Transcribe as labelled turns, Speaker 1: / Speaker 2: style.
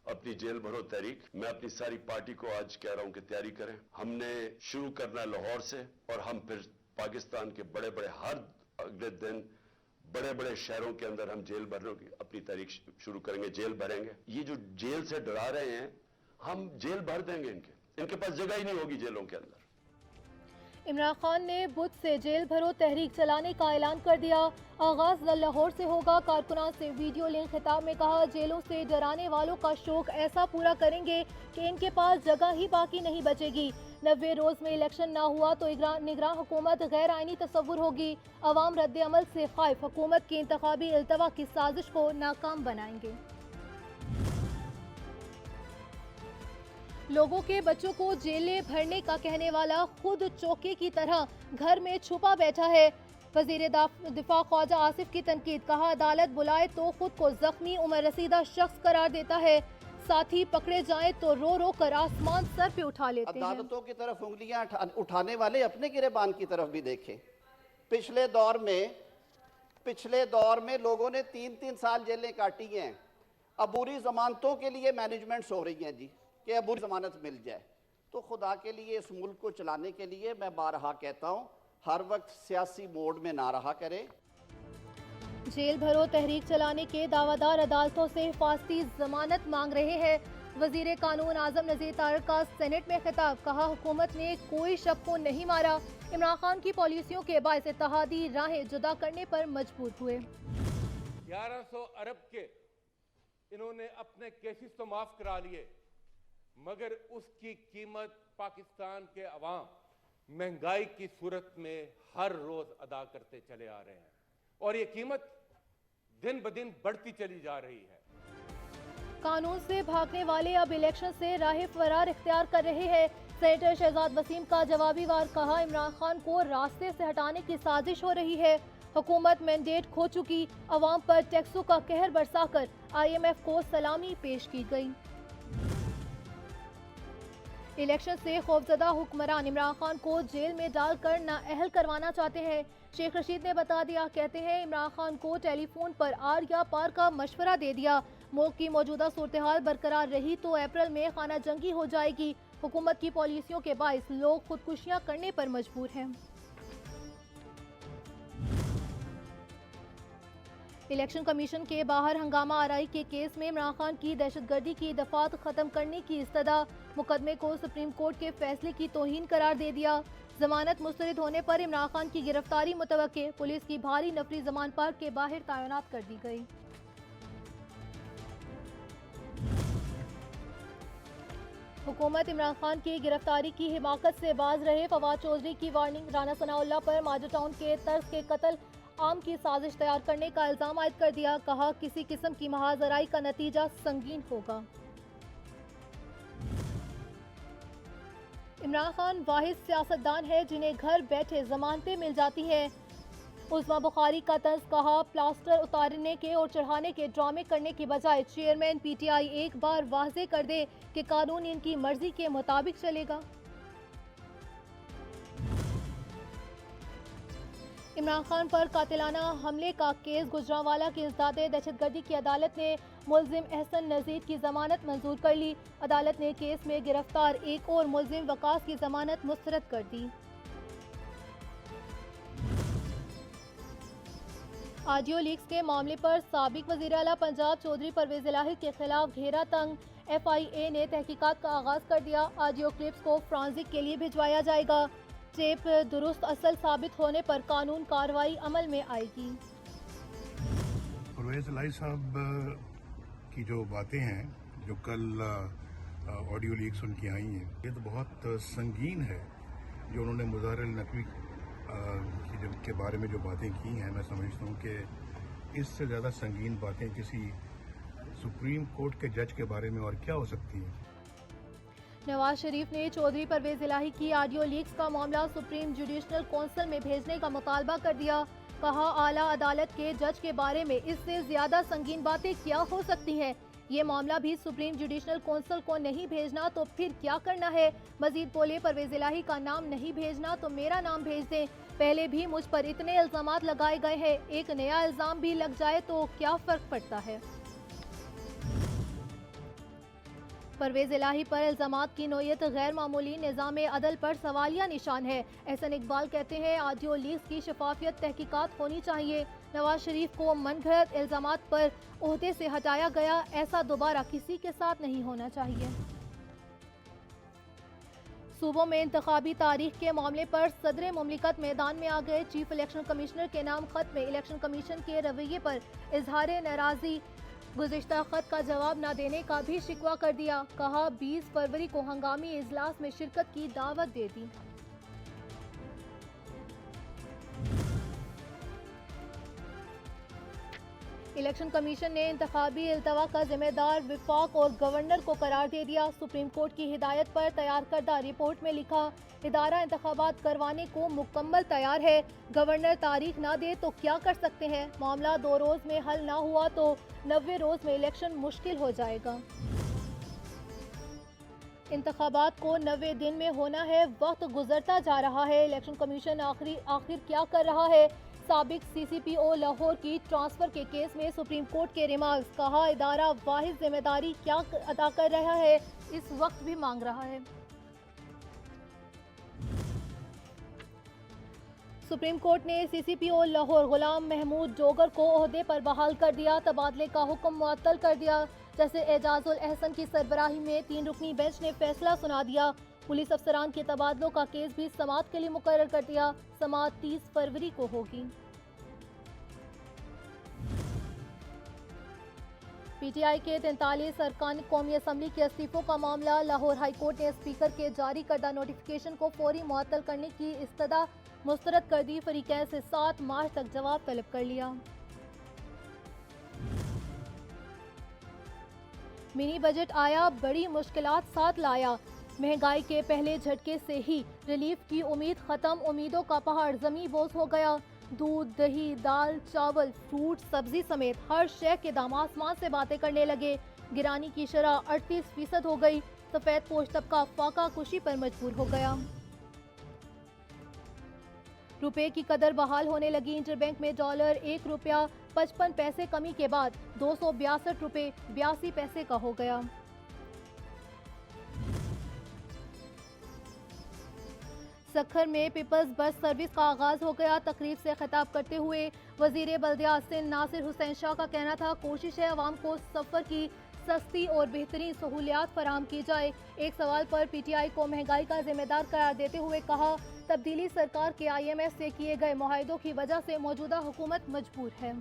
Speaker 1: अपनी जेल भरो तहरीक। मैं अपनी सारी पार्टी को आज कह रहा हूं कि तैयारी करें। हमने शुरू करना है लाहौर से और हम फिर पाकिस्तान के बड़े बड़े हर अगले दिन बड़े बड़े शहरों के अंदर हम जेल भरने की अपनी तारीख शुरू करेंगे, जेल भरेंगे। ये जो जेल से डरा रहे हैं, हम जेल भर देंगे। इनके पास जगह ही नहीं होगी जेलों के अंदर।
Speaker 2: इमरान खान ने बुध से जेल भरो तहरीक चलाने का ऐलान कर दिया। आगाज लाहौर से होगा। कारकुनान से वीडियो लिंक खिताब में कहा, जेलों से डराने वालों का शौक ऐसा पूरा करेंगे कि इनके पास जगह ही बाकी नहीं बचेगी। 90 रोज में इलेक्शन ना हुआ तो निगरान हुकूमत गैर आईनी तस्वुर होगी। अवाम रद्द अमल से खौफ हुकूमत की इंतखाबी इल्तवा की साजिश को नाकाम बनाएंगे। लोगों के बच्चों को जेलें भरने का कहने वाला खुद चौके की तरह घर में छुपा बैठा है। वजीर दिफा ख्वाजा आसिफ की तनकीद। कहा, अदालत बुलाए तो खुद को जख्मी उम्र रसीदा शख्स करार देता है, साथ ही पकड़े जाएं तो रो रो कर आसमान सर पे उठा लेते हैं।
Speaker 3: अदालतों की तरफ उंगलियां उठाने वाले अपने गिरेबान की तरफ भी देखें। पिछले दौर में लोगों ने 3-3 साल जेलें काटी हैं। अबूरी जमानतों के लिए मैनेजमेंट्स हो रही हैं जी कि अबूरी जमानत मिल जाए। तो खुदा के लिए इस मुल्क को चलाने के लिए मैं बारहा कहता हूँ, हर वक्त सियासी मोड में ना रहा करे।
Speaker 2: जेल भरो तहरीक चलाने के दावादार अदालतों से हिफाजती जमानत मांग रहे हैं। वजीर कानून आजम नज़ीर तारिक का सेनेट में खिताब। कहा, हुकूमत ने कोई शख्स को नहीं मारा, इमरान खान की पॉलिसियों के बायस इत्तेहादी राहें जुदा करने पर मजबूर हुए।
Speaker 4: 1100 अरब के इन्होंने अपने केसेस तो माफ करा लिए, मगर उसकी कीमत पाकिस्तान के अवाम महंगाई की सूरत में हर रोज अदा करते चले आ रहे हैं और ये कीमत दिन ब दिन बढ़ती चली जा रही है।
Speaker 2: कानून से भागने वाले अब इलेक्शन से राह फरार इख्तियार कर रहे हैं। सेनेटर शहजाद वसीम का जवाबी वार। कहा, इमरान खान को रास्ते से हटाने की साजिश हो रही है। हुकूमत मैंडेट खो चुकी, अवाम पर टैक्सों का कहर बरसाकर IMF को सलामी पेश की गई। इलेक्शन से खौफजदा हुक्मरान इमरान खान को जेल में डालकर नाअहल करवाना चाहते हैं। शेख रशीद ने बता दिया, कहते हैं इमरान खान को टेलीफोन पर आर या पार का मशवरा दे दिया। मुल्क की मौजूदा सूरत हाल बरकरार रही तो अप्रैल में खाना जंगी हो जाएगी। हुकूमत की पॉलिसियों के बायस लोग खुदकुशियां करने पर मजबूर हैं। इलेक्शन कमीशन के बाहर हंगामा आराई के केस में इमरान खान की दहशतगर्दी की दफात खत्म करने की इस्तदा। मुकदमे को सुप्रीम कोर्ट के फैसले की तौहीन करार दे दिया। जमानत मुस्तरद होने पर इमरान खान की गिरफ्तारी मुतवक्के। पुलिस की भारी नफरी जमान पार्क के बाहर तैनात कर दी गई। हुकूमत इमरान खान की गिरफ्तारी की हिमाकत से बाज रहे। फवाद चौधरी की वार्निंग। राना सनाउल्लाह पर माजो टाउन के तर्ज के कत्ल आम की साजिश तैयार करने का इल्जाम आयद कर दिया। कहा, किसी किस्म की महाजराई का नतीजा संगीन होगा। इमरान खान वाहिद सियासतदान है जिन्हें घर बैठे जमानतें मिल जाती हैं। उस्मा बुखारी का तंज। कहा, प्लास्टर उतारने के और चढ़ाने के ड्रामे करने की बजाय चेयरमैन PTI एक बार वाज़े कर दे कि कानून इनकी मर्जी के मुताबिक चलेगा। इमरान खान पर कातिलाना हमले का केस। गुजरांवाला की इंसदादे दहशतगर्दी की अदालत ने मुलजिम एहसन नज़ीर की जमानत मंजूर कर ली। अदालत ने केस में गिरफ्तार एक और मुलजिम वकास की जमानत मुस्तरद कर दी। ऑडियो लीक्स के मामले पर साबिक वज़ीर आला पंजाब चौधरी परवेज इलाही के खिलाफ घेरा तंग। FIA ने तहकीकात का आगाज कर दिया। ऑडियो क्लिप्स को फ्रांसिक के लिए भिजवाया जाएगा। टेप दुरुस्त असल साबित होने पर कानून कार्रवाई अमल में आएगी।
Speaker 5: परवेज इलाही साहब की जो बातें हैं, जो कल ऑडियो लीक्स उनकी आई हैं, ये तो बहुत संगीन है। जो उन्होंने मुज़ाहिर नकवी के बारे में जो बातें की हैं, मैं समझता हूँ कि इससे ज़्यादा संगीन बातें किसी सुप्रीम कोर्ट के जज के बारे में और क्या हो सकती हैं।
Speaker 2: नवाज शरीफ ने चौधरी परवेज इलाही की ऑडियो लीक्स का मामला सुप्रीम जुडिशल काउंसिल में भेजने का मुतालबा कर दिया। कहा, आला अदालत के जज के बारे में इससे ज्यादा संगीन बातें क्या हो सकती हैं। ये मामला भी सुप्रीम जुडिशल काउंसिल को नहीं भेजना तो फिर क्या करना है। मजीद बोले, परवेज इलाही का नाम नहीं भेजना तो मेरा नाम भेज दें। पहले भी मुझ पर इतने इल्जामात लगाए गए हैं, एक नया इल्जाम भी लग जाए तो क्या फर्क पड़ता है। پرویز الہی پر الزامات کی نوعیت غیر معمولی، نظام عدل پر سوالیہ نشان ہے۔ احسن اقبال کہتے ہیں آڈیو لیکس کی شفافیت تحقیقات ہونی چاہیے۔ نواز شریف کو من گھڑت الزامات پر عہدے سے ہٹایا گیا، ایسا دوبارہ کسی کے ساتھ نہیں ہونا چاہیے۔ صوبوں میں انتخابی تاریخ کے معاملے پر صدر مملکت میدان میں آ گئے۔ چیف الیکشن کمشنر کے نام خط میں الیکشن کمیشن کے رویے پر اظہار ناراضی، گزشتہ خط کا جواب نہ دینے کا بھی شکوہ کر دیا۔ کہا 20 فروری کو ہنگامی اجلاس میں شرکت کی دعوت دے دی۔ الیکشن کمیشن نے انتخابی التوا کا ذمہ دار وفاق اور گورنر کو قرار دے دیا۔ سپریم کورٹ کی ہدایت پر تیار کردہ رپورٹ میں لکھا، ادارہ انتخابات کروانے کو مکمل تیار ہے، گورنر تاریخ نہ دے تو کیا کر سکتے ہیں، معاملہ 2 روز میں حل نہ ہوا تو 90 روز میں الیکشن مشکل ہو جائے گا۔ انتخابات کو 90 دن میں ہونا ہے، وقت گزرتا جا رہا ہے، الیکشن کمیشن آخر کیا کر رہا ہے؟ سابق سی سی پی او لاہور کی ٹرانسفر کے کیس میں سپریم کورٹ کے ریمارکس، کہا ادارہ واحد ذمہ داری کیا ادا کر رہا ہے، اس وقت بھی مانگ رہا ہے۔ سپریم کورٹ نے سی سی پی او لاہور غلام محمود ڈوگر کو عہدے پر بحال کر دیا، تبادلے کا حکم معطل کر دیا۔ جیسے اعجاز الاحسن کی سربراہی میں 3 رکنی بینچ نے فیصلہ سنا دیا۔ پولیس افسران کے تبادلوں کا کیس بھی سماعت کے لیے مقرر کر دیا، سماعت 30 فروری کو ہوگی۔ پی ٹی آئی کے 43 ارکان قومی اسمبلی کے استعفوں کا معاملہ، لاہور ہائی کورٹ نے اسپیکر کے جاری کردہ نوٹیفیکیشن کو فوری معطل کرنے کی استدعا مسترد کر دی، فریقین سے 7 مارچ تک جواب طلب کر لیا۔ منی بجٹ آیا، بڑی مشکلات ساتھ لایا، مہنگائی کے پہلے جھٹکے سے ہی ریلیف کی امید ختم، امیدوں کا پہاڑ زمیں بوس ہو گیا، دودھ، دہی، دال، چاول، فروٹ، سبزی سمیت ہر شے کے دام آسمان سے باتیں کرنے لگے، گرانی کی شرح 38% ہو گئی، سفید پوش طبقہ فاقہ کشی پر مجبور ہو گیا۔ روپے کی قدر بحال ہونے لگی، انٹر بینک میں ڈالر 1 روپیہ 55 پیسے کمی کے بعد 262 روپے 82 پیسے کا ہو گیا۔ سکھر میں پیپلز بس سروس کا آغاز ہو گیا، تقریب سے خطاب کرتے ہوئے وزیر بلدیہ سندھ ناصر حسین شاہ کا کہنا تھا کوشش ہے عوام کو سفر کی سستی اور بہترین سہولیات فراہم کی جائے۔ ایک سوال پر پی ٹی آئی کو مہنگائی کا ذمہ دار قرار دیتے ہوئے کہا تبدیلی سرکار کے IMF سے کیے گئے معاہدوں کی وجہ سے موجودہ حکومت مجبور ہے۔